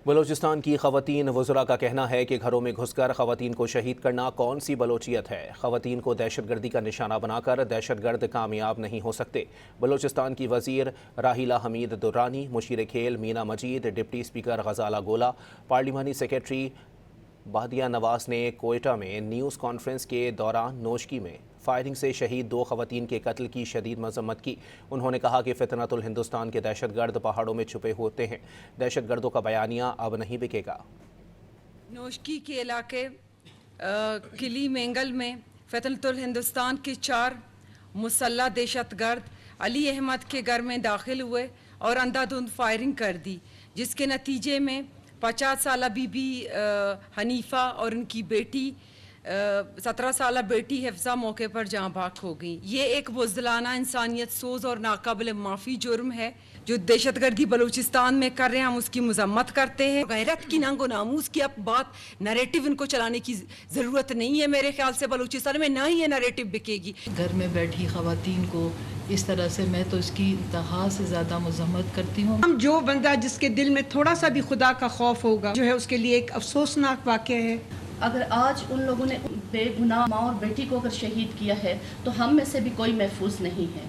بلوچستان کی خواتین وزراء کا کہنا ہے کہ گھروں میں گھس کر خواتین کو شہید کرنا کون سی بلوچیت ہے۔ خواتین کو دہشت گردی کا نشانہ بنا کر دہشت گرد کامیاب نہیں ہو سکتے۔ بلوچستان کی وزیر راحیلہ حمید درانی، مشیر کھیل مینا مجید، ڈپٹی اسپیکر غزالہ گولا، پارلیمانی سیکریٹری بادیہ نواز نے کوئٹہ میں نیوز کانفرنس کے دوران نوشکی میں فائرنگ سے شہید 2 خواتین کے قتل کی شدید مذمت کی۔ انہوں نے کہا کہ فتنۃ الہندوستان کے دہشت گرد پہاڑوں میں چھپے ہوتے ہیں، دہشت گردوں کا بیانیہ اب نہیں بکے گا۔ نوشکی کے علاقے کلی مینگل میں فتنۃ الہندوستان کے 4 مسلح دہشت گرد علی احمد کے گھر میں داخل ہوئے اور اندھا دھند فائرنگ کر دی، جس کے نتیجے میں 50 سالہ بی بی حنیفہ اور ان کی بیٹی 17 سالہ بیٹی حفصہ موقع پر جاں بحق ہو گئی۔ یہ ایک بزدلانہ انسانیت سوز اور ناقابل معافی جرم ہے جو دہشت گردی بلوچستان میں کر رہے ہیں، ہم اس کی مذمت کرتے ہیں۔ غیرت کی ننگ و ناموس کی اب بات نیریٹو ان کو چلانے کی ضرورت نہیں ہے میرے خیال سے بلوچستان میں، نہ ہی یہ نیریٹو بکے گی۔ گھر میں بیٹھی خواتین کو اس طرح سے، میں تو اس کی انتہا سے زیادہ مذمت کرتی ہوں۔ ہم جو بندہ جس کے دل میں تھوڑا سا بھی خدا کا خوف ہوگا جو ہے اس کے لیے ایک افسوسناک واقعہ ہے۔ اگر آج ان لوگوں نے بے گناہ ماں اور بیٹی کو اگر شہید کیا ہے تو ہم میں سے بھی کوئی محفوظ نہیں ہے۔